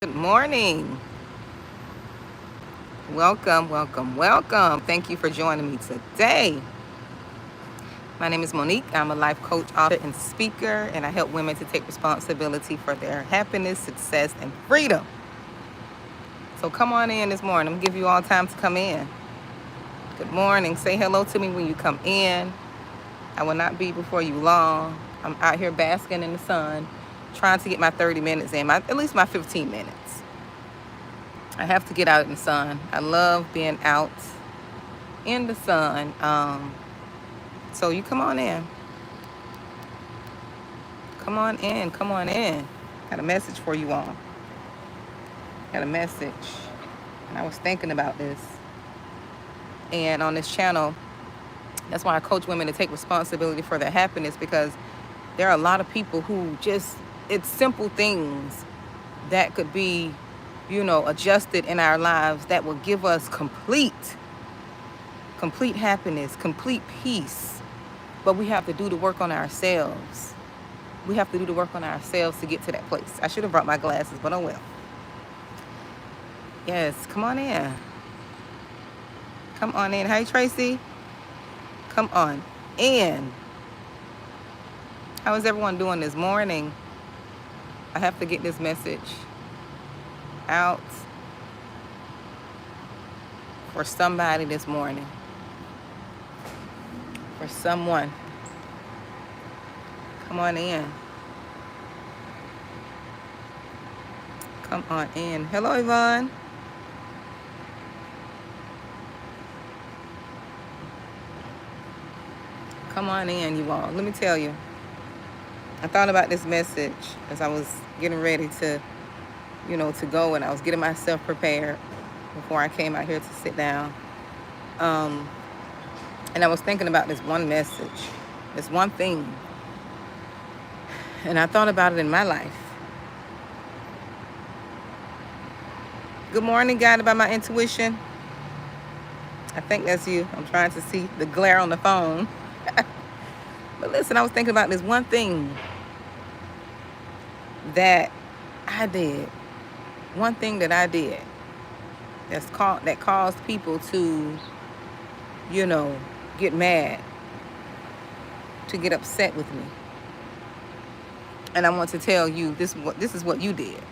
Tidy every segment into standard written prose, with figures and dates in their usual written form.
Good morning. Welcome, welcome, welcome. Thank you for joining me today. My name is Monique. I'm a life coach, author, and speaker, and I help women to take responsibility for their happiness, success, and freedom. So come on in this morning. I'm going to give you all time to come in. Good morning. Say hello to me when you come in. I will not be before you long. I'm out here basking in the sun, trying to get my 30 minutes in, at least my 15 minutes. I have to get out in the sun. I love being out in the sun. So you come on in. Come on in. Come on in. Got a message for you all. Got a message. And I was thinking about this. And on this channel, that's why I coach women to take responsibility for their happiness, because there are a lot of people who it's simple things that could be, adjusted in our lives that will give us complete happiness, complete peace. But we have to do the work on ourselves. We have to do the work on ourselves to get to that place. I should have brought my glasses, but oh well. Yes, come on in. Come on in. Hey, Tracy. Come on in. How is everyone doing this morning? I have to get this message out for somebody this morning. For someone. Come on in. Come on in. Hello, Yvonne. Come on in, you all. Let me tell you. I thought about this message as I was getting ready to, to go, and I was getting myself prepared before I came out here to sit down. And I was thinking about this one message, this one thing. And I thought about it in my life. Good morning, guided by my intuition. I think that's you. I'm trying to see the glare on the phone. But listen, I was thinking about this one thing that I did. One thing that I did that caused people to, get mad, to get upset with me. And I want to tell you this is what you did.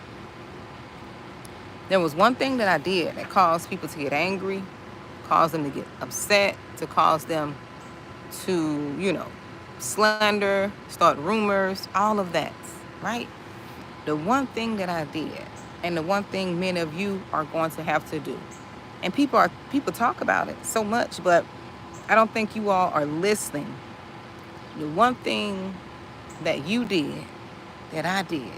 There was one thing that I did that caused people to get angry, caused them to get upset, to cause them to, slander, start rumors, all of that, right? The one thing that I did, and the one thing many of you are going to have to do. And people talk about it so much, but I don't think you all are listening. The one thing that you did, that I did,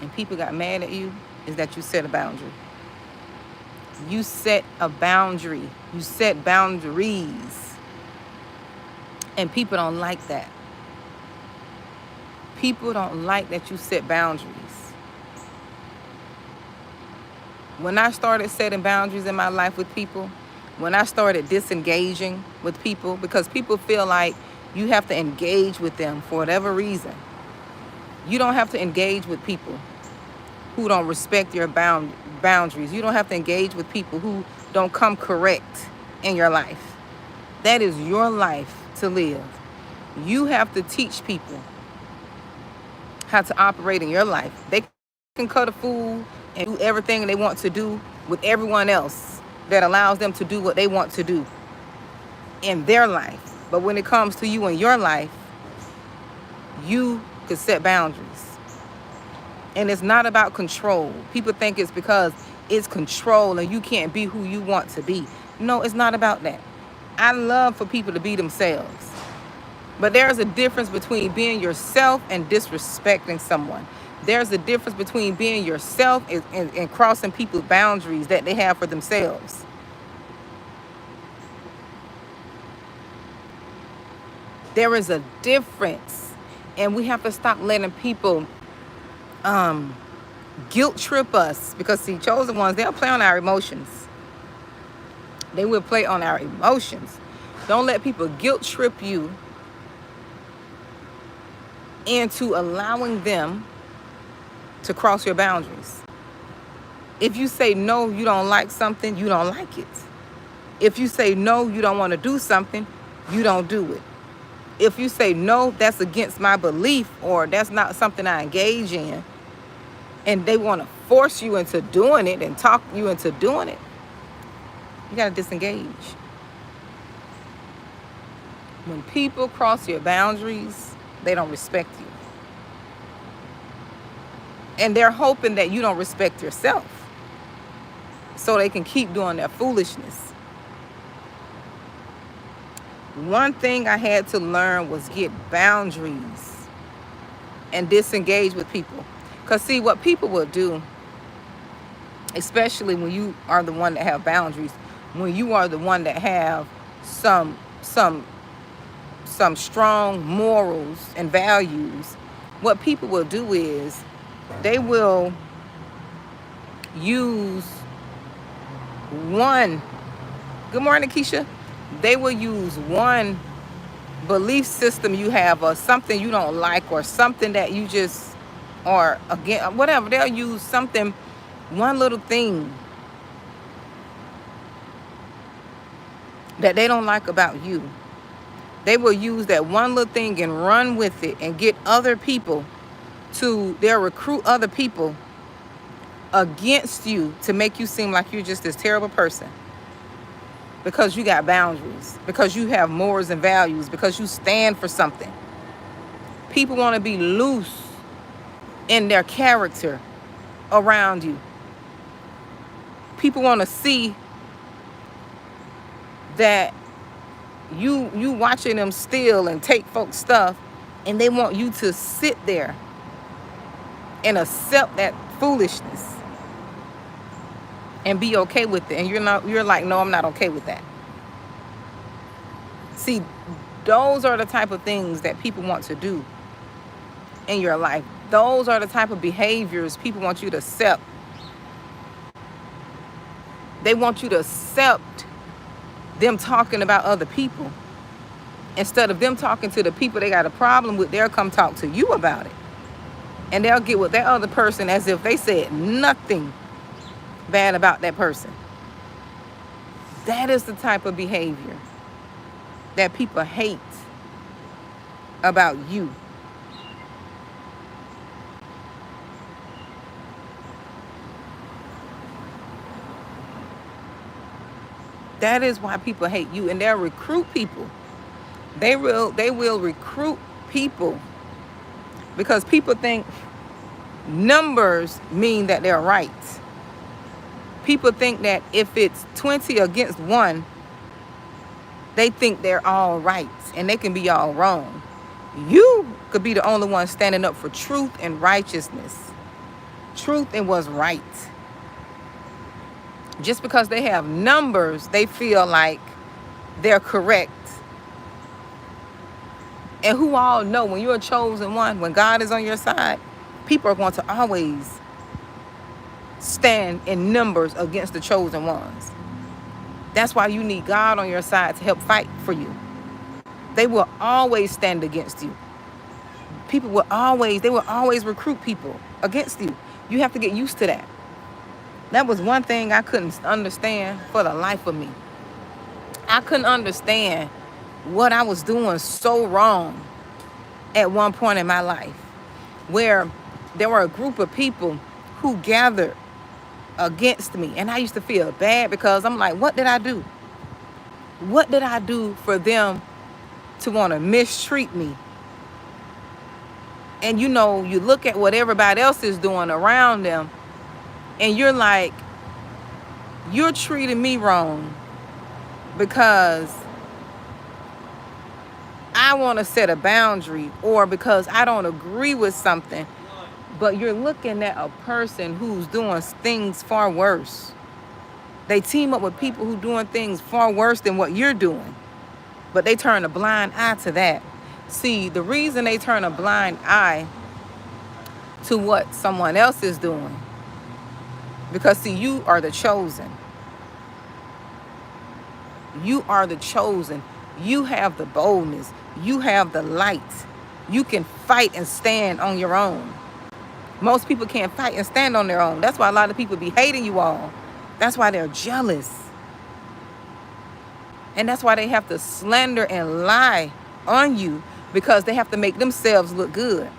and people got mad at you, is that you set a boundary. You set a boundary. You set boundaries. And people don't like that. People don't like that you set boundaries. When I started setting boundaries in my life with people, when I started disengaging with people, because people feel like you have to engage with them for whatever reason. You don't have to engage with people who don't respect your boundaries. You don't have to engage with people who don't come correct in your life. That is your life to live. You have to teach people how to operate in your life. They can cut a fool and do everything they want to do with everyone else that allows them to do what they want to do in their life. But when it comes to you in your life, you could set boundaries. And it's not about control. People think it's because it's control and you can't be who you want to be. No, it's not about that. I love for people to be themselves. But there's a difference between being yourself and disrespecting someone. There's a difference between being yourself and crossing people's boundaries that they have for themselves. There is a difference. And we have to stop letting people guilt trip us. Because see, chosen ones, they'll play on our emotions. They will play on our emotions. Don't let people guilt trip you into allowing them to cross your boundaries. If you say no, you don't like something, you don't like it. If you say no, you don't want to do something, you don't do it. If you say no, that's against my belief, or that's not something I engage in, and they want to force you into doing it and talk you into doing it, you got to disengage. When people cross your boundaries, they don't respect you. And they're hoping that you don't respect yourself so they can keep doing their foolishness. One thing I had to learn was get boundaries and disengage with people. Because see, what people will do, especially when you are the one that have boundaries, when you are the one that have some strong morals and values, what people will do is they will use one, good morning, Keisha. They will use one belief system you have, or something you don't like, or something that you just, or again, whatever. They'll use something, one little thing that they don't like about you. They will use that one little thing and run with it and get other people they'll recruit other people against you to make you seem like you're just this terrible person. Because you got boundaries, because you have morals and values, because you stand for something. People want to be loose in their character around you. People want to see that you watching them steal and take folks' stuff, and they want you to sit there and accept that foolishness and be okay with it. And you're like, no, I'm not okay with that. See, those are the type of things that people want to do in your life. Those are the type of behaviors people want you to accept. They want you to accept them talking about other people. Instead of them talking to the people they got a problem with, they'll come talk to you about it. And they'll get with that other person as if they said nothing bad about that person. That is the type of behavior that people hate about you. That is why people hate you, and they'll recruit people. They will recruit people because people think numbers mean that they're right. People think that if it's 20 against 1, they think they're all right and they can be all wrong. You could be the only one standing up for truth and righteousness. Truth and what's right. Just because they have numbers, they feel like they're correct. And who all know when you're a chosen one, when God is on your side, people are going to always stand in numbers against the chosen ones. That's why you need God on your side to help fight for you. They will always stand against you. They will always recruit people against you. You have to get used to that. That was one thing I couldn't understand for the life of me. I couldn't understand what I was doing so wrong at one point in my life, where there were a group of people who gathered against me. And I used to feel bad because I'm like, what did I do? What did I do for them to want to mistreat me? And you look at what everybody else is doing around them, and you're like, you're treating me wrong because I want to set a boundary, or because I don't agree with something. But you're looking at a person who's doing things far worse. They team up with people who doing things far worse than what you're doing. But they turn a blind eye to that. See, the reason they turn a blind eye to what someone else is doing, because see, you are the chosen. You are the chosen. You have the boldness. You have the light. You can fight and stand on your own. Most people can't fight and stand on their own. That's why a lot of people be hating you all. That's why they're jealous. And that's why they have to slander and lie on you, because they have to make themselves look good.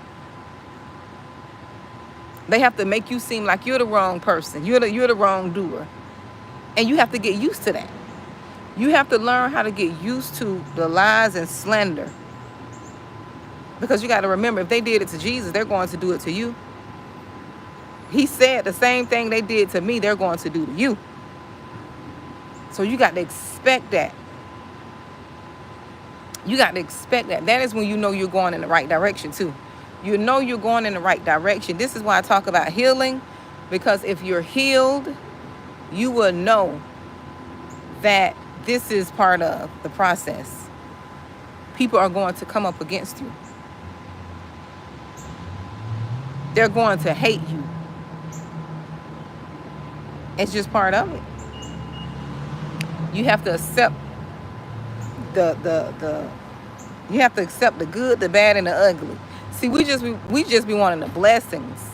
They have to make you seem like you're the wrong person. You're the wrongdoer. And you have to get used to that. You have to learn how to get used to the lies and slander. Because you got to remember, if they did it to Jesus, they're going to do it to you. He said the same thing they did to me, they're going to do to you. So you got to expect that. You got to expect that. That is when you know you're going in the right direction too. You know you're going in the right direction. This is why I talk about healing. Because if you're healed, you will know that this is part of the process. People are going to come up against you. They're going to hate you. It's just part of it. You have to accept you have to accept the good, the bad, and the ugly. See, we just be wanting the blessings.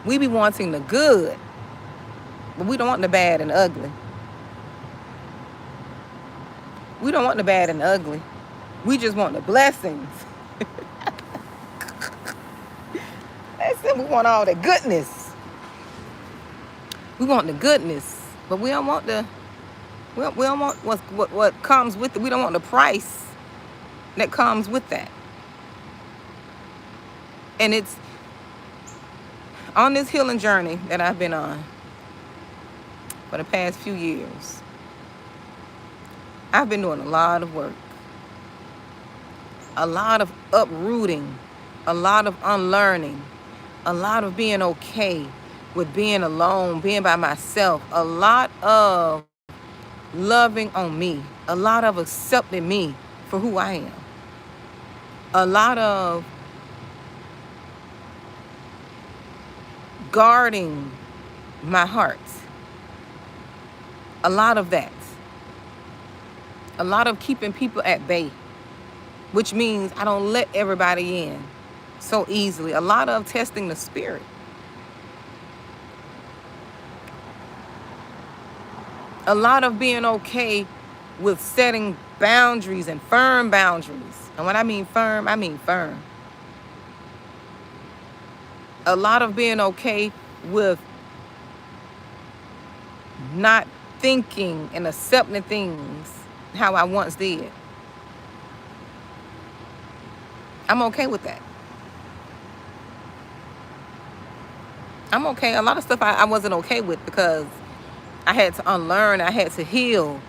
We be wanting the good, but we don't want the bad and the ugly. We don't want the bad and the ugly. We just want the blessings. Listen, we want all the goodness. We want the goodness, but we don't want we don't want what comes with it. We don't want the price that comes with that. And it's on this healing journey that I've been on for the past few years. I've been doing a lot of work, a lot of uprooting, a lot of unlearning, a lot of being okay with being alone, being by myself, a lot of loving on me, a lot of accepting me for who I am, a lot of guarding my heart, a lot of that, a lot of keeping people at bay, which means I don't let everybody in so easily, a lot of testing the spirit. A lot of being okay with setting boundaries and firm boundaries. And when I mean firm, I mean firm. A lot of being okay with not thinking and accepting things how I once did. I'm okay with that. I'm okay. A lot of stuff I wasn't okay with because I had to unlearn, I had to heal,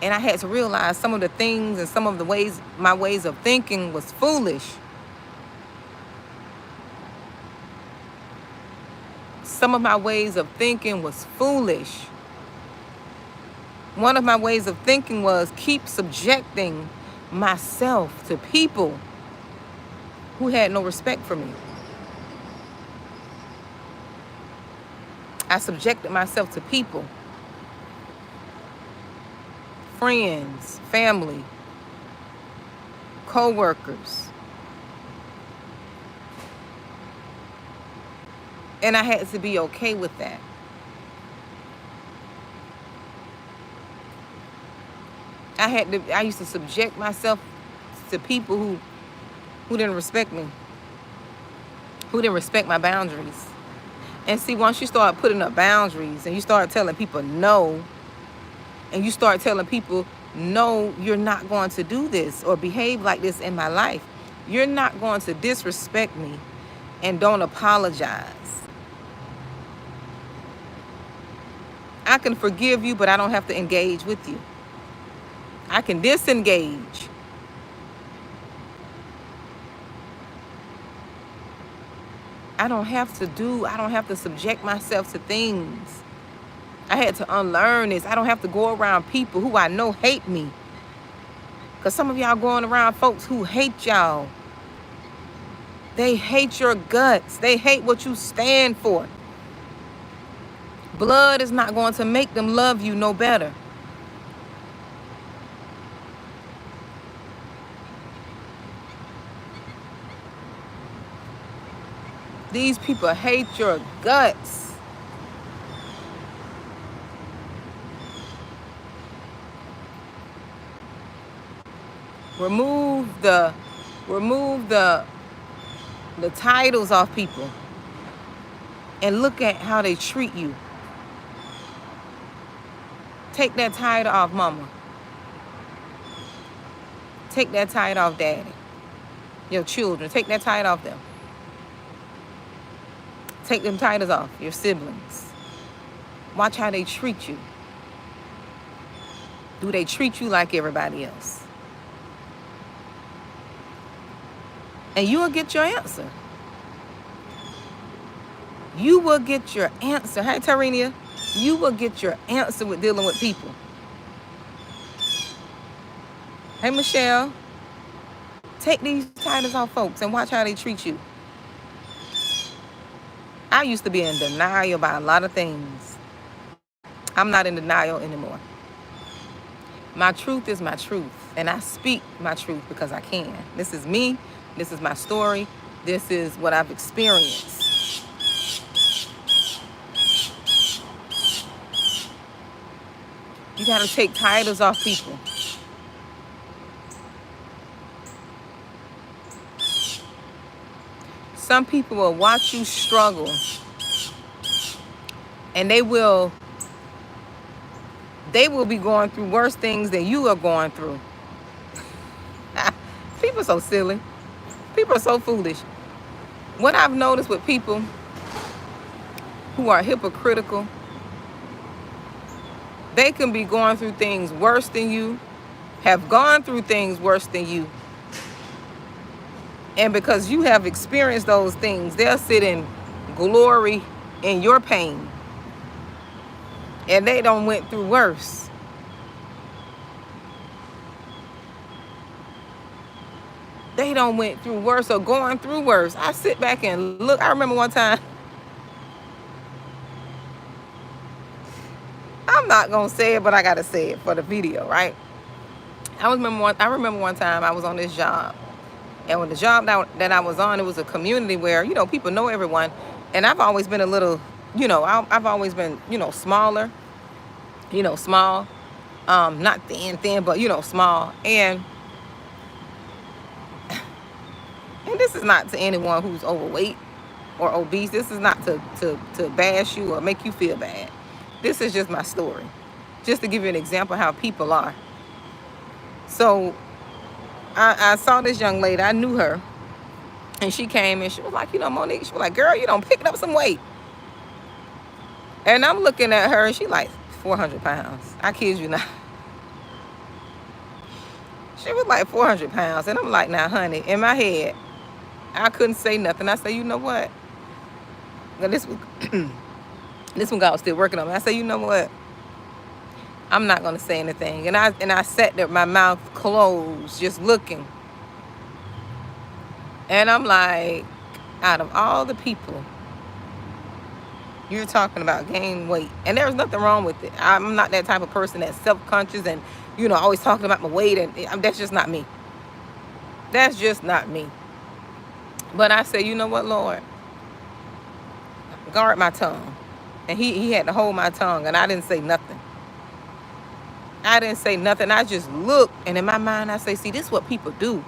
and I had to realize some of the things and some of the ways, my ways of thinking was foolish. Some of my ways of thinking was foolish. One of my ways of thinking was keep subjecting myself to people who had no respect for me. I subjected myself to people, friends, family, co-workers. And I had to be okay with that. I used to subject myself to people who didn't respect me, who didn't respect my boundaries. And see, once you start putting up boundaries and you start telling people no, and you start telling people, no, you're not going to do this or behave like this in my life. You're not going to disrespect me and don't apologize. I can forgive you, but I don't have to engage with you. I can disengage. I don't have to subject myself to things. I had to unlearn this. I don't have to go around people who I know hate me. Because some of y'all going around folks who hate y'all. They hate your guts. They hate what you stand for. Blood is not going to make them love you no better. These people hate your guts. Remove the titles off people and look at how they treat you. Take that title off mama. Take that title off daddy. Your children, take that title off them. Take them titles off your siblings. Watch how they treat you. Do they treat you like everybody else? And you will get your answer. You will get your answer. Hey, Tarinia, you will get your answer with dealing with people. Hey, Michelle, take these titles off folks and watch how they treat you. I used to be in denial about a lot of things. I'm not in denial anymore. My truth is my truth, and I speak my truth because I can. This is me. This is my story. This is what I've experienced. You got to take titles off people. Some people will watch you struggle, and they will be going through worse things than you are going through. People are so silly. People are so foolish. What I've noticed with people who are hypocritical, they can be going through things worse than you, have gone through things worse than you. And because you have experienced those things, they'll sit in glory in your pain. And they don't went through worse. They don't went through worse or going through worse. I sit back and look. I remember one time. I'm not going to say it, but I got to say it for the video, right? I remember one time I was on this job. And with the job that I was on, it was a community where, people know everyone. And I've always been a little, I've always been, smaller, small. Not thin, but, small. And this is not to anyone who's overweight or obese. This is not to bash you or make you feel bad. This is just my story. Just to give you an example of how people are. So I saw this young lady. I knew her. And she came and she was like, Monique, she was like, girl, you done picked up some weight. And I'm looking at her and she like 400 pounds. I kid you not. She was like 400 pounds. And I'm like, now, honey, in my head, I couldn't say nothing. I said, you know what? Now, this one God was still working on me. I said, you know what? I'm not going to say anything. And I sat there, my mouth closed, just looking. And I'm like, out of all the people you're talking about gain weight, and there's nothing wrong with it. I'm not that type of person that's self-conscious and, always talking about my weight. And that's just not me. That's just not me. But I said, you know what, Lord? Guard my tongue. And he had to hold my tongue, and I didn't say nothing. I didn't say nothing. I just looked, and in my mind, I say, see, this is what people do.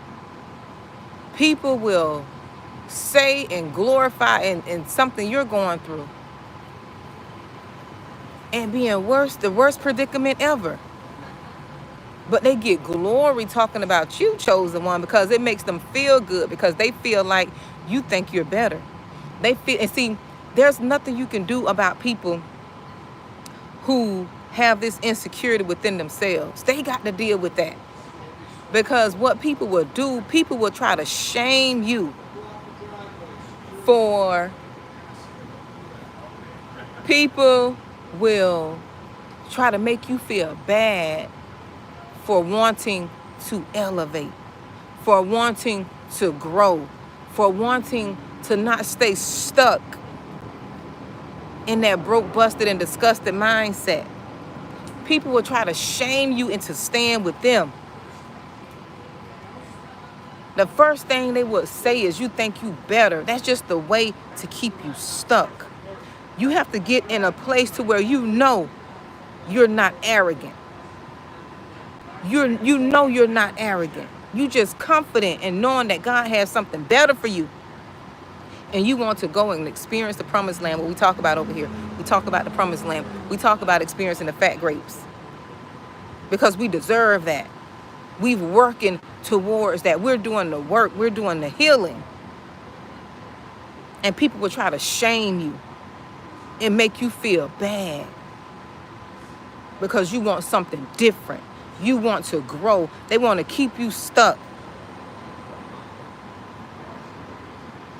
People will say and glorify in something you're going through and be in the worst predicament ever. But they get glory talking about you, chosen one, because it makes them feel good, because they feel like you think you're better. They feel, and see, there's nothing you can do about people who have this insecurity within themselves. They got to deal with that. Because what people will do, people will try to shame you for, people will try to make you feel bad for wanting to elevate, for wanting to grow, for wanting to not stay stuck in that broke, busted, and disgusted mindset. People will try to shame you into staying with them. The first thing they would say is you think you better. That's just the way to keep you stuck. You have to get in a place to where you know you're not arrogant. You know you're not arrogant. You just confident in knowing that God has something better for you. And you want to go and experience the promised land. What we talk about over here. We talk about the promised land. We talk about experiencing the fat grapes. Because we deserve that. We're working towards that. We're doing the work. We're doing the healing. And people will try to shame you and make you feel bad because you want something different. You want to grow. They want to keep you stuck.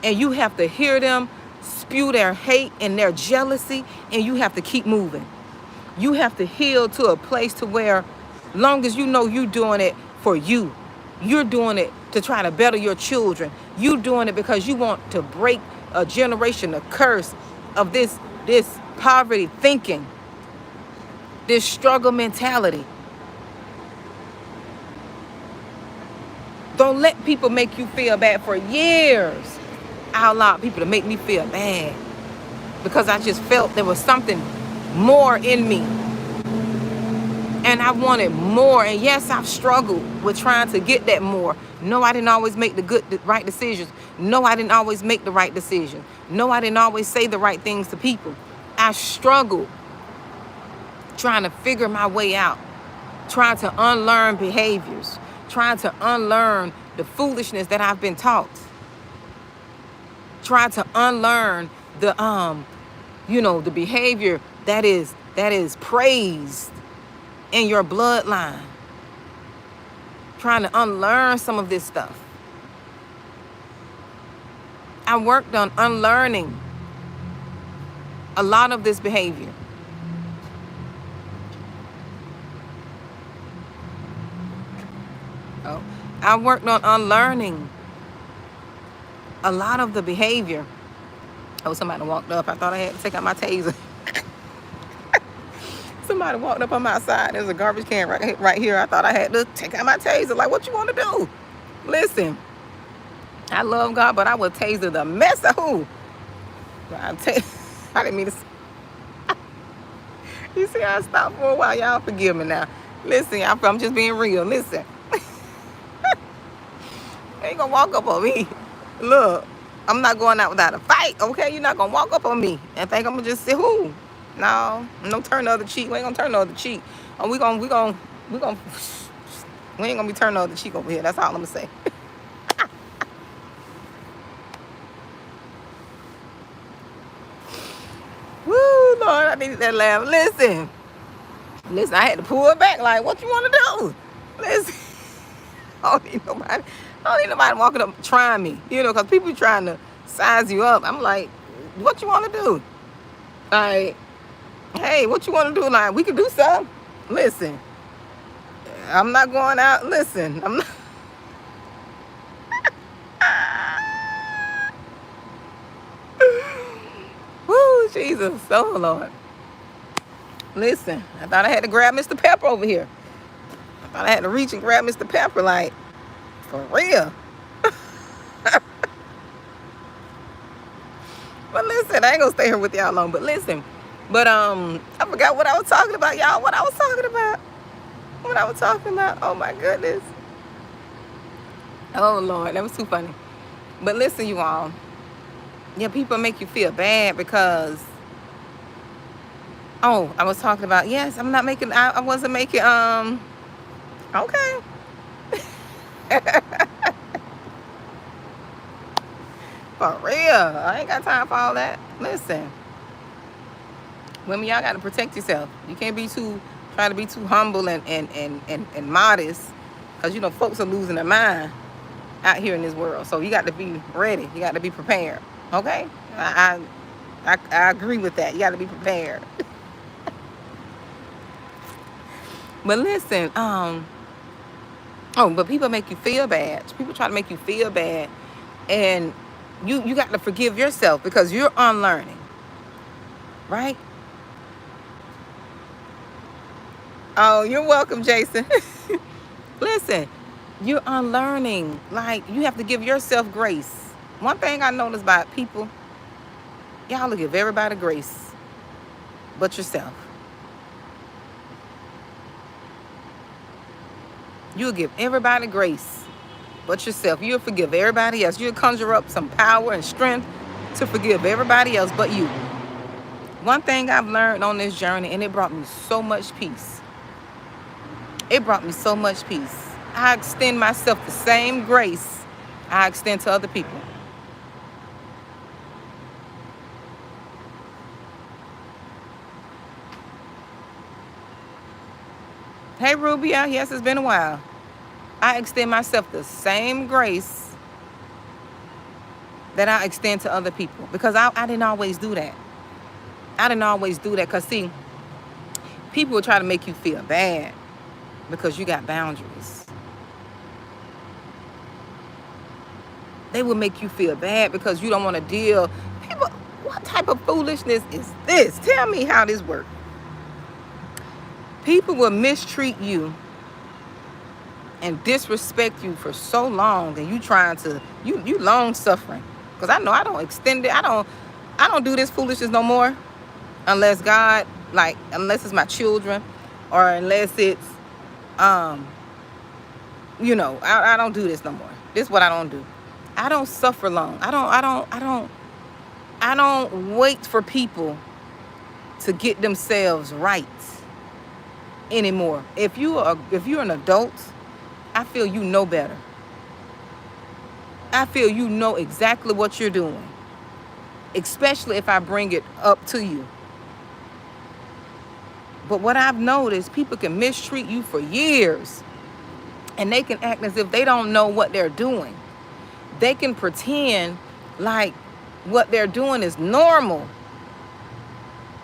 And you have to hear them spew their hate and their jealousy, and you have to keep moving. You have to heal to a place to where, long as you know you're doing it for you, you're doing it to try to better your children. You're doing it because you want to break a generation, a curse of this poverty thinking, this struggle mentality. Don't let people make you feel bad. For years, I allowed people to make me feel bad because I just felt there was something more in me. And I wanted more. And yes, I've struggled with trying to get that more. No, I didn't always make the right decisions. No, I didn't always make the right decisions. No, I didn't always say the right things to people. I struggled trying to figure my way out, trying to unlearn behaviors, trying to unlearn the foolishness that I've been taught, trying to unlearn the the behavior that is praised in your bloodline, trying to unlearn some of this stuff. I worked on unlearning a lot of this behavior. I worked on unlearning a lot of the behavior. Oh, somebody walked up. I thought I had to take out my taser. Somebody walked up on my side. There's a garbage can right here. I thought I had to take out my taser. Like, what you want to do? Listen, I love God, but I would taser the mess of who? I didn't mean to. You see, I stopped for a while. Y'all forgive me now. Listen, I'm just being real. Listen. Ain't gonna walk up on me. Look, I'm not going out without a fight, okay? You're not gonna walk up on me and think I'm gonna just say who? No turn the other cheek. We ain't gonna turn the other cheek. Oh, we ain't gonna be turning the other cheek over here. That's all I'm gonna say. Woo, Lord, I needed that laugh. Listen, I had to pull it back. Like, what you want to do? Listen, I don't need nobody walking up trying me, because people trying to size you up. I'm like, what you want to do? Like, hey, what you want to do? Like, we can do something. Listen, I'm not going out. Listen, I'm not. Woo, Jesus, oh Lord. Listen, I thought I had to grab Mr. Pepper over here. I thought I had to reach and grab Mr. Pepper, like, for real. But listen, I ain't gonna stay here with y'all long. But listen, I forgot what I was talking about, y'all. What I was talking about. Oh my goodness. Oh Lord, that was too funny. But listen, you all. Yeah, people make you feel bad because. Oh, I was talking about. Yes, I'm not making. I wasn't making. Okay. For real. I ain't got time for all that. Listen. Women, y'all got to protect yourself. You can't try to be too humble and modest. Because, folks are losing their mind out here in this world. So you got to be ready. You got to be prepared. Okay? I agree with that. You got to be prepared. But listen, but people make you feel bad. People try to make you feel bad. And you got to forgive yourself because you're unlearning. Right? Oh, you're welcome, Jason. Listen, You're unlearning. Like, you have to give yourself grace. One thing I noticed about people, y'all will give everybody grace but yourself. You'll give everybody grace but yourself. You'll forgive everybody else. You'll conjure up some power and strength to forgive everybody else but you. One thing I've learned on this journey, and it brought me so much peace. It brought me so much peace. I extend myself the same grace I extend to other people. Hey, Rubia. Yes, it's been a while. I extend myself the same grace that I extend to other people, because I didn't always do that. I didn't always do that because, see, people will try to make you feel bad because you got boundaries. They will make you feel bad because you don't want to deal. People, what type of foolishness is this? Tell me how this works. People will mistreat you and disrespect you for so long, and you trying to, you long suffering. Because I know I don't extend it. I don't do this foolishness no more, unless God, like, unless it's my children, or unless it's I don't do this no more. This is what I don't do. I don't suffer long. I don't wait for people to get themselves right anymore. If you're an adult, I feel you know better. I feel you know exactly what you're doing, especially if I bring it up to you. But what I've noticed, people can mistreat you for years, and they can act as if they don't know what they're doing. They can pretend like what they're doing is normal.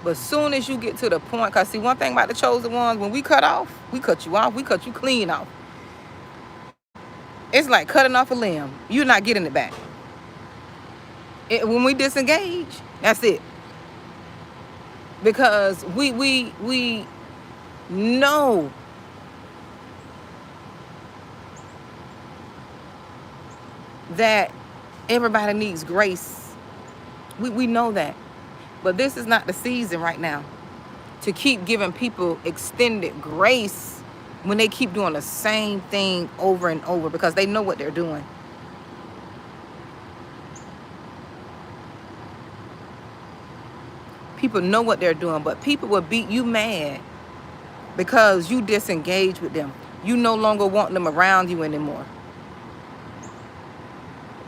But soon as you get to the point, because see, one thing about the chosen ones, when we cut off, we cut you off, we cut you clean off. It's like cutting off a limb. You're not getting it back. When we disengage, that's it. Because we know that everybody needs grace. We know that. But this is not the season right now to keep giving people extended grace when they keep doing the same thing over and over, because they know what they're doing. People know what they're doing, but people will beat you mad because you disengage with them. You no longer want them around you anymore.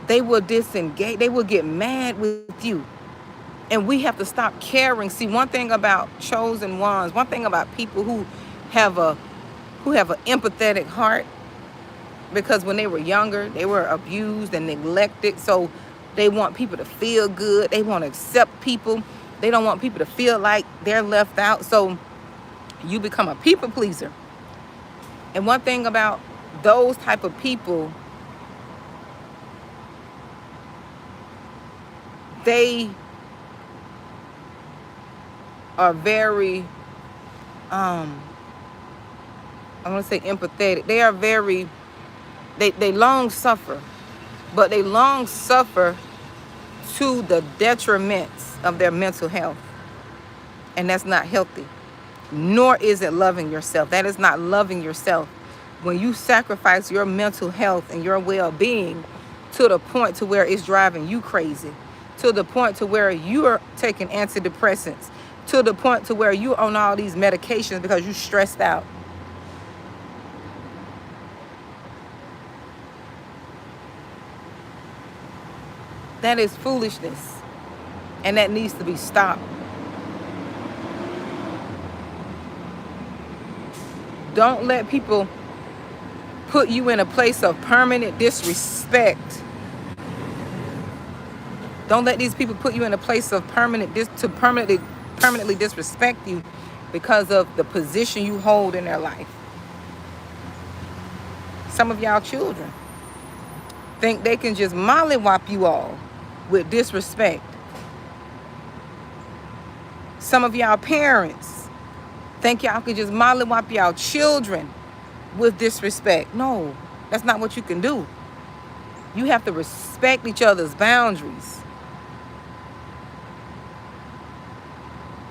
They will disengage. They will get mad with you. And we have to stop caring. See, one thing about chosen ones, one thing about people who have an empathetic heart, because when they were younger, they were abused and neglected. So they want people to feel good. They want to accept people. They don't want people to feel like they're left out. So you become a people pleaser. And one thing about those type of people, they are very, I want to say empathetic. They are very, they long suffer, but they long suffer to the detriment of their mental health. And that's not healthy. Nor is it loving yourself. That is not loving yourself. When you sacrifice your mental health and your well-being to the point to where it's driving you crazy, to the point to where you're taking antidepressants, to the point to where you're on all these medications because you're stressed out. That is foolishness. And that needs to be stopped. Don't let people put you in a place of permanent disrespect. Don't let these people put you in a place of permanently disrespect you because of the position you hold in their life. Some of y'all children think they can just mollywop you all with disrespect. Some of y'all parents think y'all can just mollywop y'all children with disrespect. No, That's not what you can do. You have to respect each other's boundaries.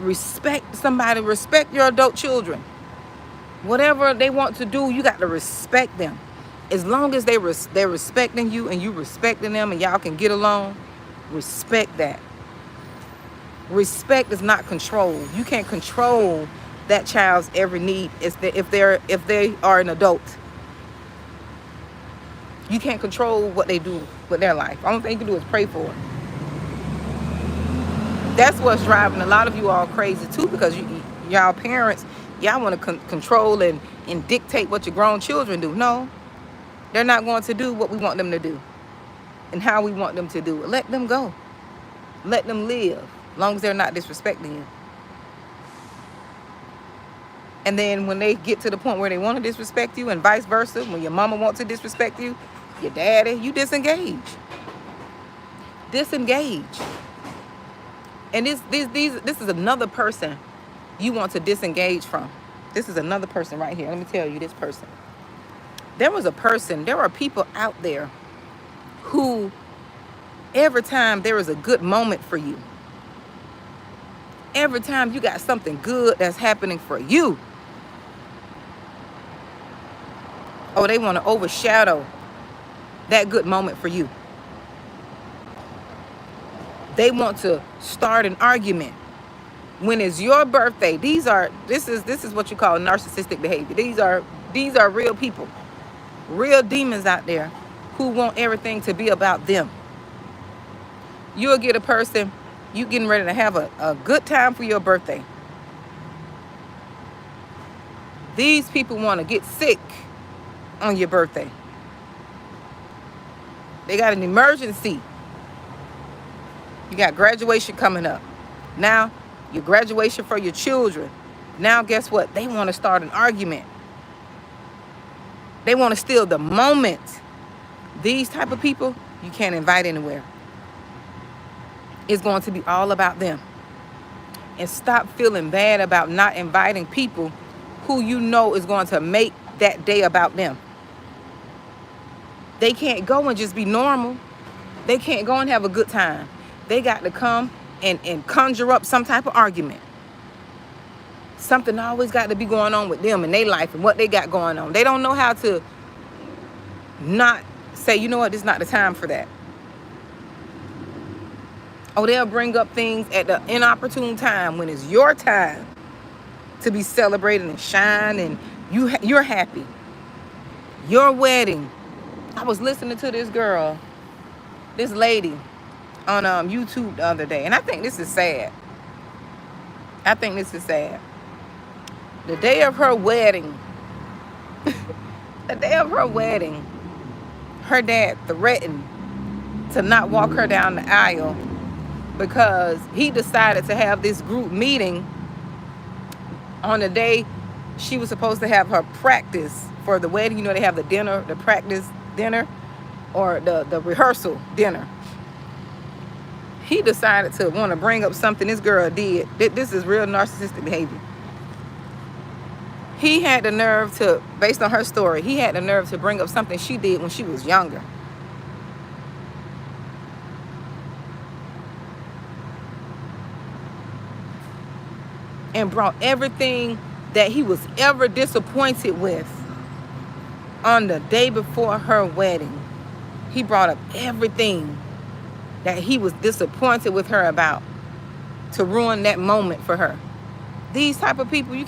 Respect somebody. Respect your adult children. Whatever they want to do, you got to respect them. As long as they're respecting you and you respecting them and y'all can get along, respect that. Respect is not control. You can't control that child's every need if they are an adult. You can't control what they do with their life. The only thing you can do is pray for it. That's what's driving a lot of you all crazy too, because y'all parents, y'all want to control and dictate what your grown children do. No, they're not going to do what we want them to do and how we want them to do it. Let them go. Let them live, as long as they're not disrespecting you. And then when they get to the point where they want to disrespect you and vice versa, when your mama wants to disrespect you, your daddy, you disengage. Disengage. And this is another person you want to disengage from. This is another person right here. Let me tell you this person. There are people out there who every time there is a good moment for you, every time you got something good that's happening for you, oh, they want to overshadow that good moment for you. They want to start an argument when it's your birthday. This is what you call narcissistic behavior. These are real people, real demons out there who want everything to be about them. You'll get a person, you getting ready to have a good time for your birthday. These people want to get sick on your birthday. They got an emergency. You got graduation coming up. Now, your graduation for your children. Now, guess what? They want to start an argument. They want to steal the moment. These type of people, you can't invite anywhere. It's going to be all about them. And stop feeling bad about not inviting people who you know is going to make that day about them. They can't go and just be normal. They can't go and have a good time. They got to come and conjure up some type of argument. Something always got to be going on with them and their life and what they got going on. They don't know how to not say, you know what, this is not the time for that. Oh, they'll bring up things at the inopportune time when it's your time to be celebrating and shine and you're happy. Your wedding. I was listening to this girl, this lady on YouTube the other day, and I think this is sad. The day of her wedding, her dad threatened to not walk her down the aisle because he decided to have this group meeting on the day she was supposed to have her practice for the wedding. You know, they have the dinner, the practice dinner, or the rehearsal dinner. He decided to want to bring up something this girl did. This is real narcissistic behavior. He had the nerve to, based on her story, he had the nerve to bring up something she did when she was younger. And brought everything that he was ever disappointed with on the day before her wedding. He brought up everything that he was disappointed with her about to ruin that moment for her. These type of people, what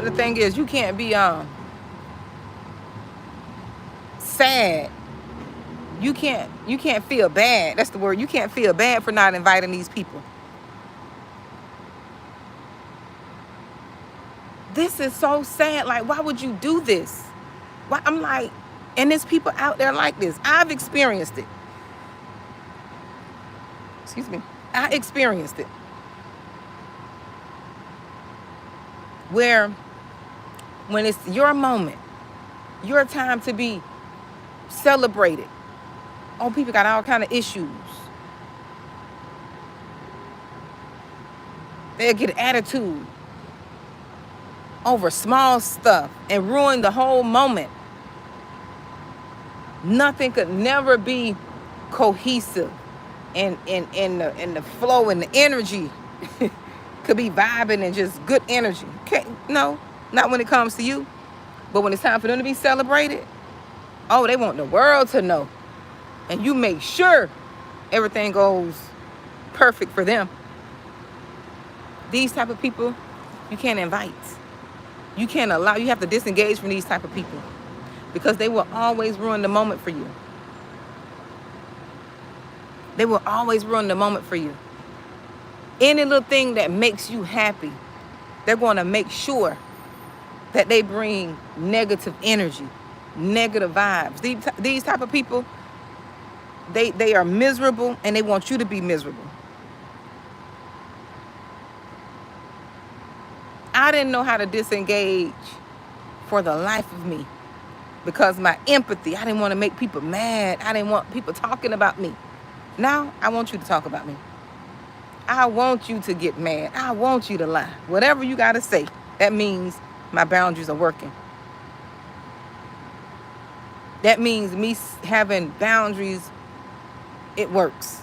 the thing is, you can't be sad. You can't feel bad. That's the word. You can't feel bad for not inviting these people. This is so sad. Like, why would you do this? Why? I'm like, and there's people out there like this. I've experienced it. Excuse me. I experienced it. Where when it's your moment, your time to be celebrated. Oh, people got all kind of issues. They'll get an attitude. over small stuff and ruin the whole moment. Nothing could never be cohesive, and the flow and the energy could be vibing and just good energy. No, not when it comes to you. But when it's time for them to be celebrated, oh, they want the world to know. And you make sure everything goes perfect for them. These type of people, you can't invite. You can't allow, you have to disengage from these type of people, because they will always ruin the moment for you. They will always ruin the moment for you. Any little thing that makes you happy, they're going to make sure that they bring negative energy, negative vibes. These type of people, they are miserable, and they want you to be miserable. I didn't know how to disengage for the life of me, because my empathy, I didn't want to make people mad. I didn't want people talking about me. Now I want you to talk about me. I want you to get mad. I want you to lie. Whatever you got to say, that means my boundaries are working. That means me having boundaries, it works.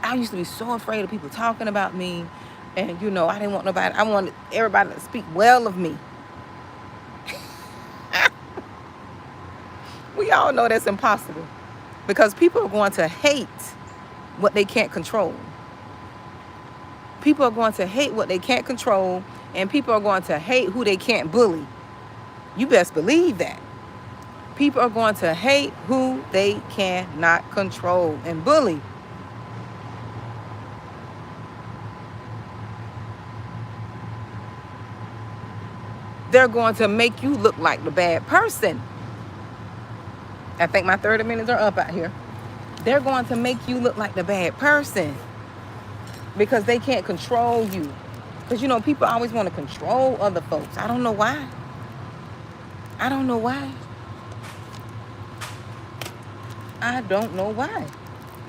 I used to be so afraid of people talking about me. And, I didn't want nobody. I wanted everybody to speak well of me. We all know that's impossible, because people are going to hate what they can't control. People are going to hate what they can't control, and people are going to hate who they can't bully. You best believe that. People are going to hate who they cannot control and bully. They're going to make you look like the bad person. I think my 30 minutes are up out here. They're going to make you look like the bad person, because they can't control you. Because, people always want to control other folks. I don't know why. I don't know why. I don't know why.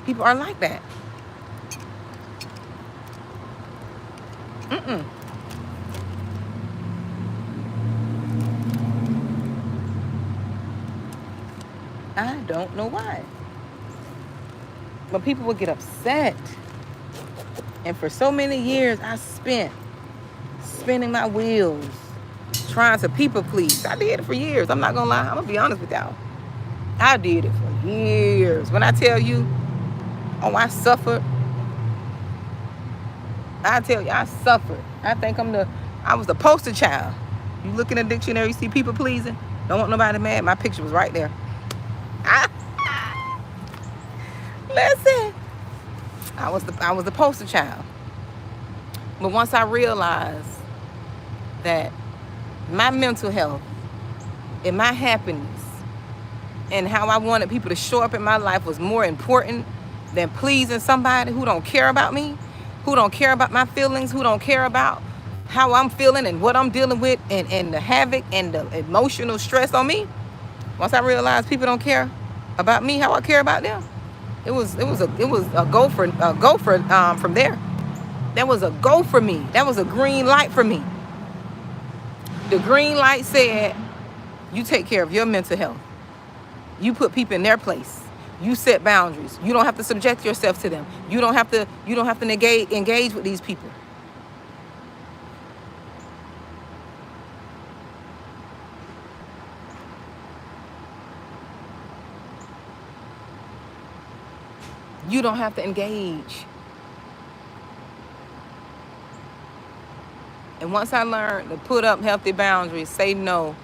People are like that. I don't know why. But people would get upset. And for so many years, I spent spinning my wheels, trying to people please. I did it for years. I'm not going to lie. I'm going to be honest with y'all. I did it for years. When I tell you, I suffered. I tell you, I suffered. I think I was the poster child. You look in the dictionary, you see people pleasing. Don't want nobody mad. My picture was right there. Listen, I was the poster child. But once I realized that my mental health and my happiness and how I wanted people to show up in my life was more important than pleasing somebody who don't care about me, who don't care about my feelings, who don't care about how I'm feeling and what I'm dealing with, and the havoc and the emotional stress on me. Once I realized people don't care about me how I care about them, it was a go for from there. That was a go for me. That was a green light for me. The green light said, you take care of your mental health. You put people in their place. You set boundaries. You don't have to subject yourself to them. You don't have to engage with these people. You don't have to engage. And once I learned to put up healthy boundaries, say no,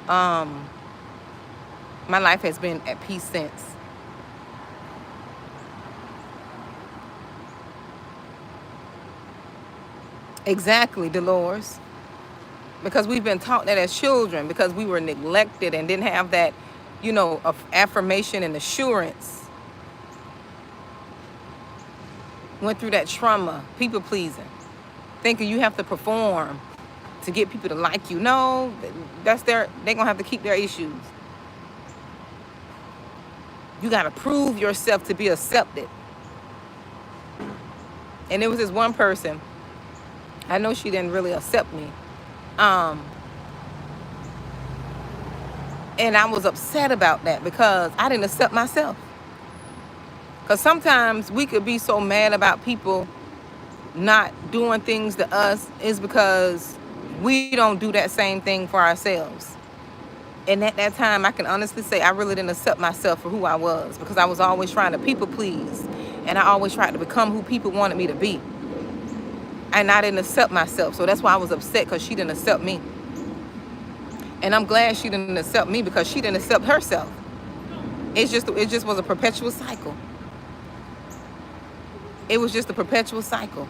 my life has been at peace since. Exactly, Dolores. Because we've been taught that as children, because we were neglected and didn't have that, of affirmation and assurance. Went through that trauma, people pleasing, thinking you have to perform to get people to like you. No, they're gonna have to keep their issues. You gotta prove yourself to be accepted. And there was this one person I know she didn't really accept me. Um, and I was upset about that because I didn't accept myself. Because sometimes we could be so mad about people not doing things to us is because we don't do that same thing for ourselves. And at that time, I can honestly say I really didn't accept myself for who I was because I was always trying to people please. And I always tried to become who people wanted me to be. And I didn't accept myself. So that's why I was upset, because she didn't accept me. And I'm glad she didn't accept me because she didn't accept herself. It just was a perpetual cycle. It was just a perpetual cycle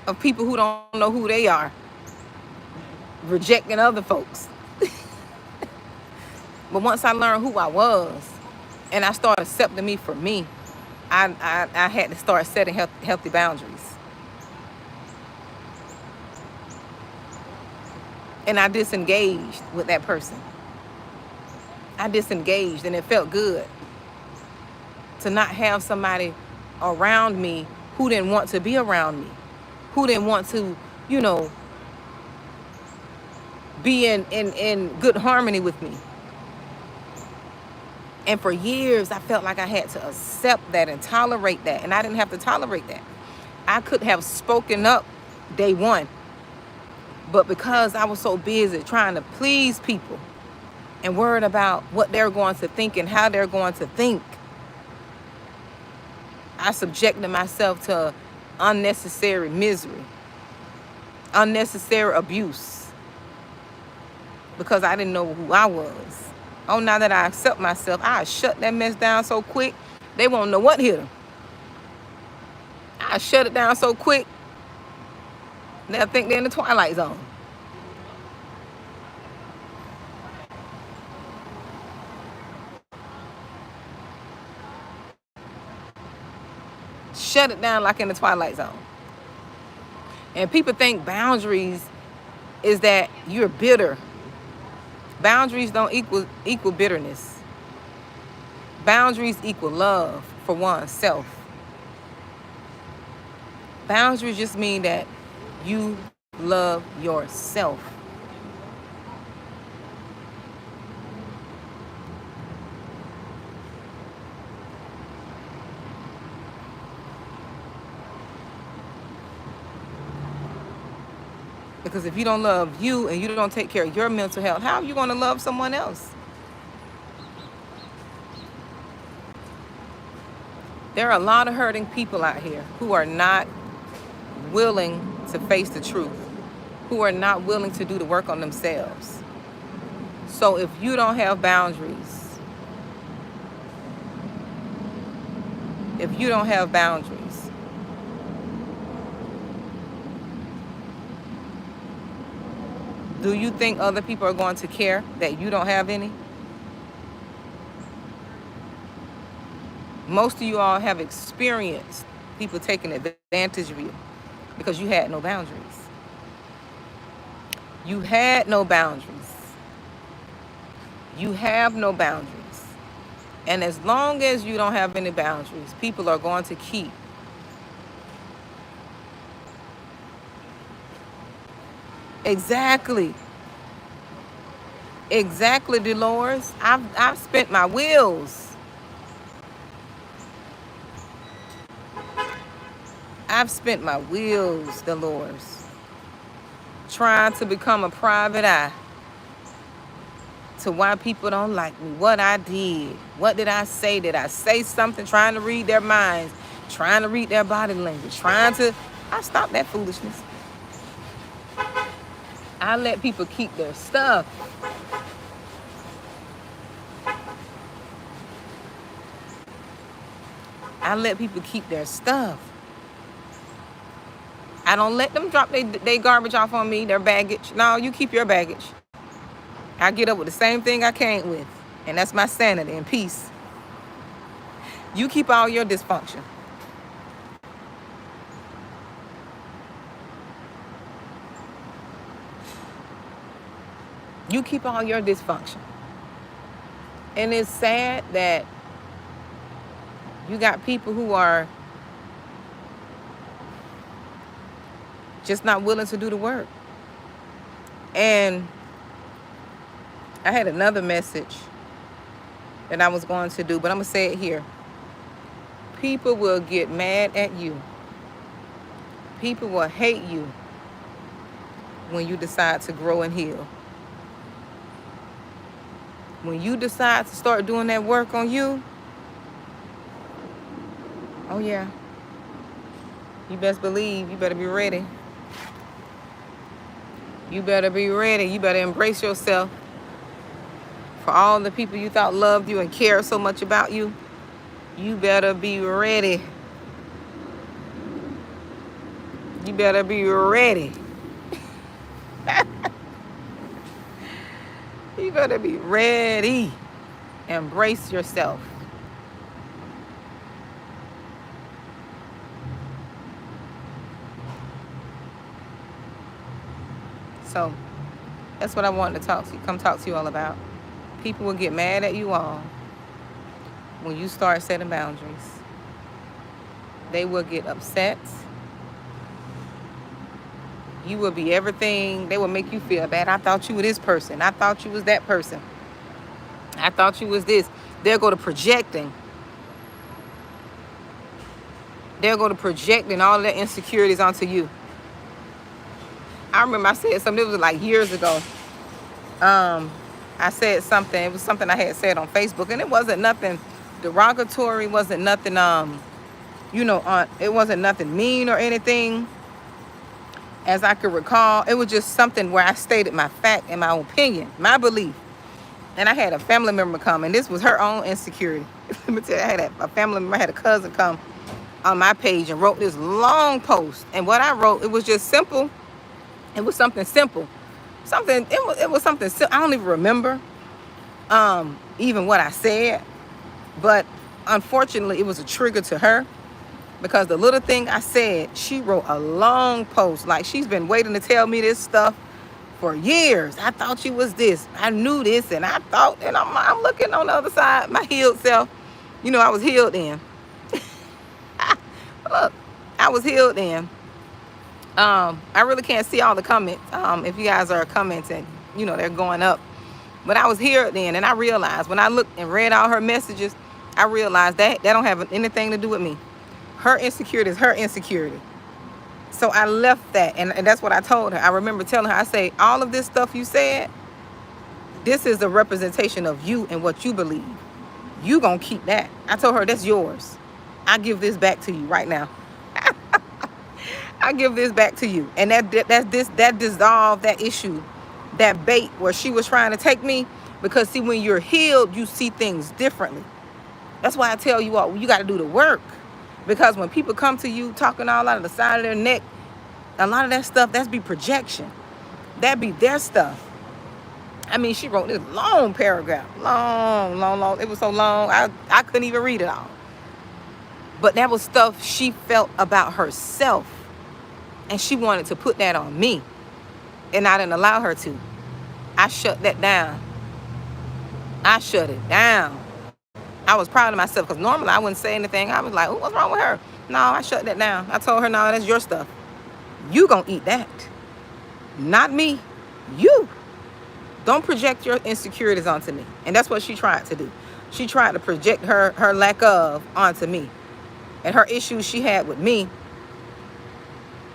of people who don't know who they are rejecting other folks. But once I learned who I was and I started accepting me for me, I had to start setting healthy boundaries. And I disengaged with that person. I disengaged, and it felt good to not have somebody around me who didn't want to be around me, who didn't want to, be in good harmony with me. And for years, I felt like I had to accept that and tolerate that. And I didn't have to tolerate that. I could have spoken up day one. But because I was so busy trying to please people and worried about what they're going to think and how they're going to think, I subjected myself to unnecessary misery, unnecessary abuse, because I didn't know who I was. Oh, now that I accept myself, I shut that mess down so quick, they won't know what hit them. I shut it down so quick, they'll think they're in the Twilight Zone. Shut it down like in the Twilight Zone. And people think boundaries is that you're bitter. Boundaries don't equal bitterness. Boundaries equal love for oneself. Boundaries just mean that you love yourself. Because if you don't love you and you don't take care of your mental health, how are you going to love someone else? There are a lot of hurting people out here who are not willing to face the truth, who are not willing to do the work on themselves. So if you don't have boundaries, do you think other people are going to care that you don't have any? Most of you all have experienced people taking advantage of you because you had no boundaries. You had no boundaries. You have no boundaries. And as long as you don't have any boundaries, people are going to keep Exactly, Dolores. I've spent my wheels. Dolores, trying to become a private eye to why people don't like me, what I did, what did I say? Did I say something? Trying to read their minds, trying to read their body language, I stopped that foolishness. I let people keep their stuff. I let people keep their stuff. I don't let them drop their garbage off on me, their baggage. No, you keep your baggage. I get up with the same thing I came with, and that's my sanity and peace. You keep all your dysfunction. You keep all your dysfunction. And it's sad that you got people who are just not willing to do the work. And I had another message that I was going to do, but I'm going to say it here. People will get mad at you. People will hate you when you decide to grow and heal. When you decide to start doing that work on you, oh yeah, you best believe, you better be ready. You better be ready. You better embrace yourself. For all the people you thought loved you and cared so much about you, you better be ready. You better be ready. You better be ready. Embrace yourself. So that's what I wanted to come talk to you all about. People will get mad at you all when you start setting boundaries. They will get upset. You will be everything. They will make you feel bad. I thought you were this person. I thought you was that person. I thought you was this. They'll go to projecting. They'll go to projecting all their insecurities onto you. I remember I said something, it was like years ago. I said something, it was something I had said on Facebook, and it wasn't nothing derogatory, wasn't nothing, it wasn't nothing mean or anything, as I could recall. It was just something where I stated my fact and my opinion, my belief. And I had a family member come, and this was her own insecurity. Let me tell you, I had a family member, I had a cousin come on my page and wrote this long post. And what I wrote, it was just simple. It was something simple. It was something simple. I don't even remember even what I said. But unfortunately, it was a trigger to her, because the little thing I said, she wrote a long post. Like, she's been waiting to tell me this stuff for years. I thought you was this. I knew this, and I thought, and I'm looking on the other side, my healed self. I was healed then. Look, I was healed then. I really can't see all the comments. If you guys are commenting, they're going up. But I was here then, and I realized when I looked and read all her messages, I realized that don't have anything to do with me. Her insecurity is her insecurity. So I left that, and that's what I told her. I remember telling her, I say, all of this stuff you said, this is a representation of you and what you believe. You gonna keep that. I told her, that's yours. I give this back to you right now. I give this back to you. And that dissolved that issue, that bait where she was trying to take me. Because see, when you're healed, you see things differently. That's why I tell you all, you got to do the work. Because when people come to you talking all out of the side of their neck, a lot of that stuff, that's be projection. That be their stuff. I mean, she wrote this long paragraph. Long. It was so long, I couldn't even read it all. But that was stuff she felt about herself. And she wanted to put that on me. And I didn't allow her to. I shut that down. I shut it down. I was proud of myself, because normally I wouldn't say anything. I was like, oh, what's wrong with her? No, I shut that down. I told her, no, that's your stuff. You gonna eat that. Not me. You. Don't project your insecurities onto me. And that's what she tried to do. She tried to project her lack of onto me. And her issues she had with me.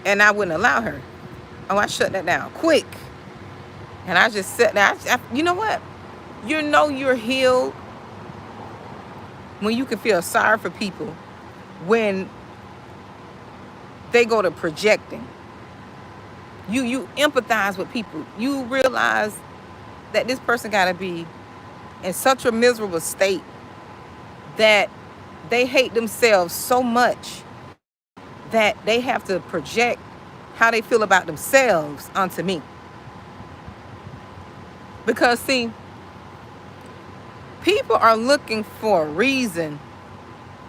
And I wouldn't allow her. Oh, I shut that down quick. And I just sat there. You know what? You're healed when you can feel sorry for people when they go to projecting. You empathize with people. You realize that this person got to be in such a miserable state that they hate themselves so much that they have to project how they feel about themselves onto me. Because see, people are looking for a reason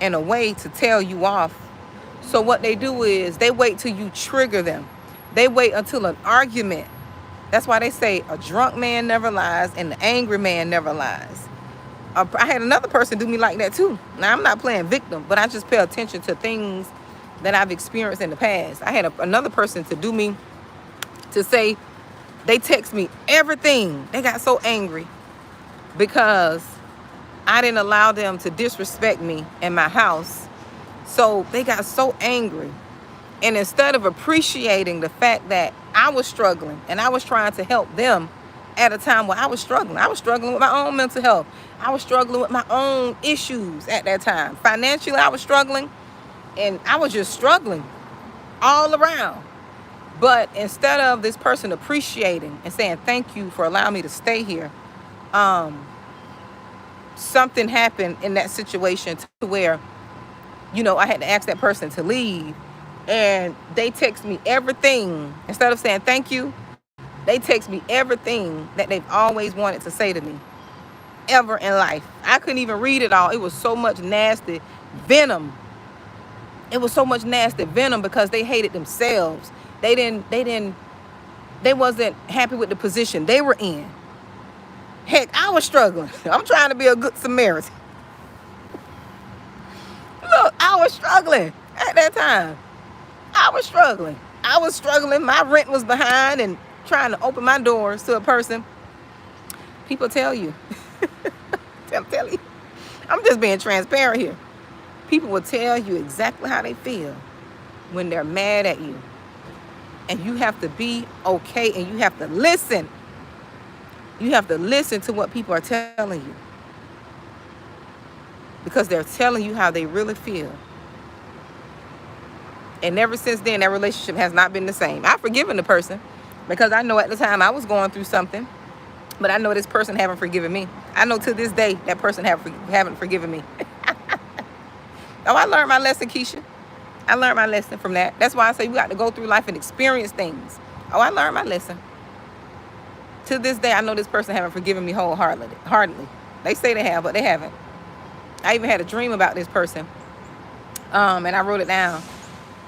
and a way to tell you off. So what they do is they wait till you trigger them. They wait until an argument. That's why they say a drunk man never lies and the angry man never lies. I had another person do me like that too. Now, I'm not playing victim, but I just pay attention to things that I've experienced in the past. I had another person to say, they text me everything. They got so angry because I didn't allow them to disrespect me in my house. So they got so angry. And instead of appreciating the fact that I was struggling and I was trying to help them at a time where I was struggling with my own mental health. I was struggling with my own issues at that time. Financially, I was struggling, and I was just struggling all around. But instead of this person appreciating and saying, thank you for allowing me to stay here, something happened in that situation to where, I had to ask that person to leave. And they text me everything. Instead of saying thank you, they text me everything that they've always wanted to say to me ever in life. I couldn't even read it all. It was so much nasty venom. It was so much nasty venom because they hated themselves. They wasn't happy with the position they were in. Heck, I was struggling. I'm trying to be a good Samaritan. Look, I was struggling at that time. I was struggling. My rent was behind and trying to open my doors to a person. People tell you. I'm telling you. I'm just being transparent here. People will tell you exactly how they feel when they're mad at you. And you have to be okay, and you have to listen. You have to listen to what people are telling you. Because they're telling you how they really feel. And ever since then, that relationship has not been the same. I've forgiven the person because I know at the time I was going through something, but I know this person haven't forgiven me. I know to this day that person haven't forgiven me. Oh, I learned my lesson, Keisha. I learned my lesson from that. That's why I say we got to go through life and experience things. Oh, I learned my lesson. To this day, I know this person haven't forgiven me wholeheartedly. They say they have, but they haven't. I even had a dream about this person, and I wrote it down.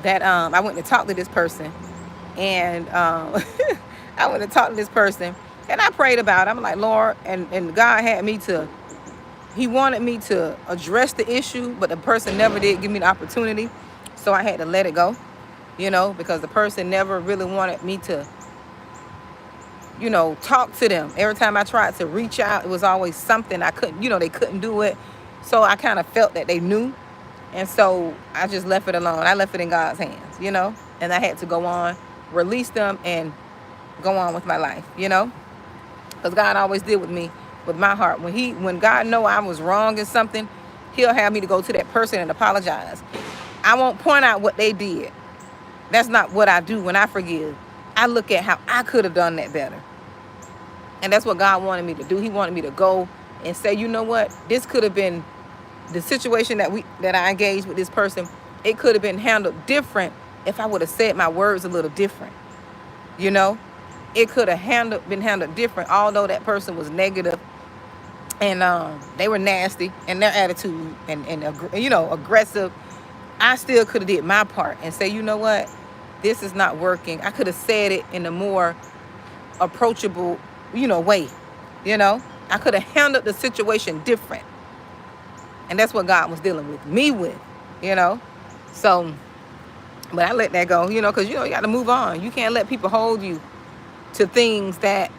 That I went to talk to this person, and I went to talk to this person, and I prayed about it. I'm like, Lord, and God had me to, he wanted me to address the issue, but the person never did give me the opportunity, so I had to let it go, because the person never really wanted me to, talk to them. Every time I tried to reach out, it was always something I couldn't, they couldn't do it, so I kind of felt that they knew. And so I just left it alone. I left it in God's hands, and I had to go on, release them, and go on with my life, because God always did with me, with my heart. When God know I was wrong in something, he'll have me to go to that person and apologize. I won't point out what they did. That's not what I do when I forgive. I look at how I could have done that better. And that's what God wanted me to do. He wanted me to go and say, you know what? This could have been the situation that I engaged with this person. It could have been handled different if I would have said my words a little different. It could have been handled different, although that person was negative and they were nasty in their attitude and aggressive. I still could have did my part and say, you know what? This is not working. I could have said it in a more approachable, way. I could have handled the situation different. And that's what God was dealing with me with, So, but I let that go, because, you got to move on. You can't let people hold you to things that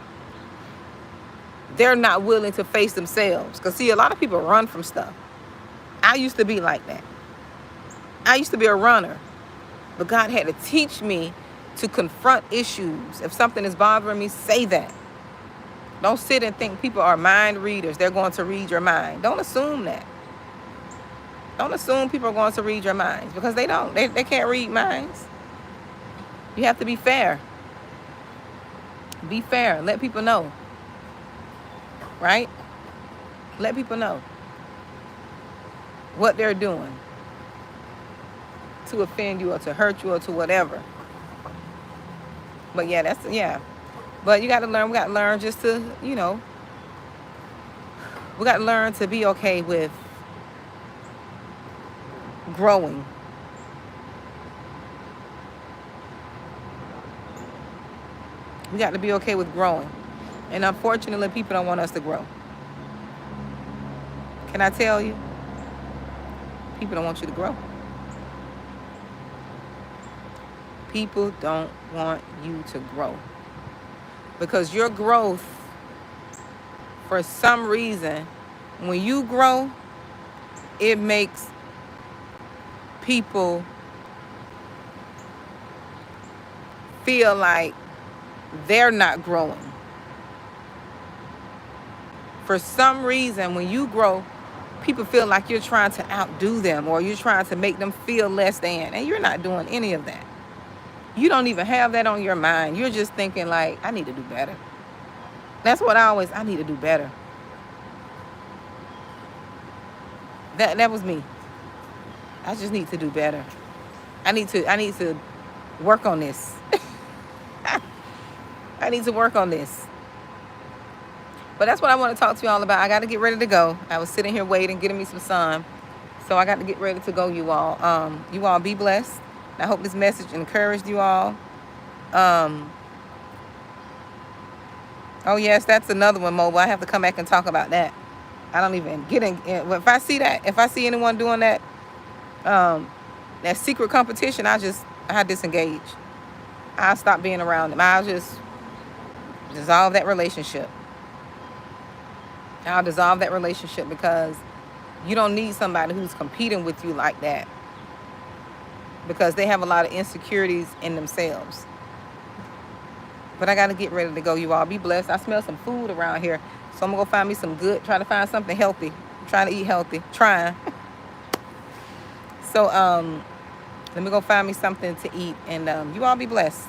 they're not willing to face themselves. Because, see, a lot of people run from stuff. I used to be like that. I used to be a runner. But God had to teach me to confront issues. If something is bothering me, say that. Don't sit and think people are mind readers. They're going to read your mind. Don't assume that. Don't assume people are going to read your minds, because they don't. They can't read minds. You have to be fair. Be fair. Let people know. Right? Let people know what they're doing to offend you or to hurt you or to whatever. But yeah. But you got to learn. We got to learn just to, we got to learn to be okay with growing. We got to be okay with growing. And unfortunately, people don't want us to grow. Can I tell you? People don't want you to grow. People don't want you to grow. Because your growth, for some reason, when you grow, it makes people feel like they're not growing. For some reason, when you grow, people feel like you're trying to outdo them or you're trying to make them feel less than. And you're not doing any of that. You don't even have that on your mind. You're just thinking like, I need to do better. That's what I need to do better. That was me. I just need to do better. I need to work on this. I need to work on this. But that's what I want to talk to y'all about. I got to get ready to go. I was sitting here waiting, getting me some sun. So I got to get ready to go, you all. You all be blessed. I hope this message encouraged you all. Oh, yes, that's another one, Mobile. I have to come back and talk about that. I don't even get in. If I see anyone doing that, that secret competition, I disengage. I'll stop being around them. I'll just dissolve that relationship. I'll dissolve that relationship because you don't need somebody who's competing with you like that, because they have a lot of insecurities in themselves. But I got to get ready to go, you all. Be blessed. I smell some food around here, so I'm going to go find me some good, try to find something healthy. I'm trying to eat healthy, trying. So let me go find me something to eat, and you all be blessed.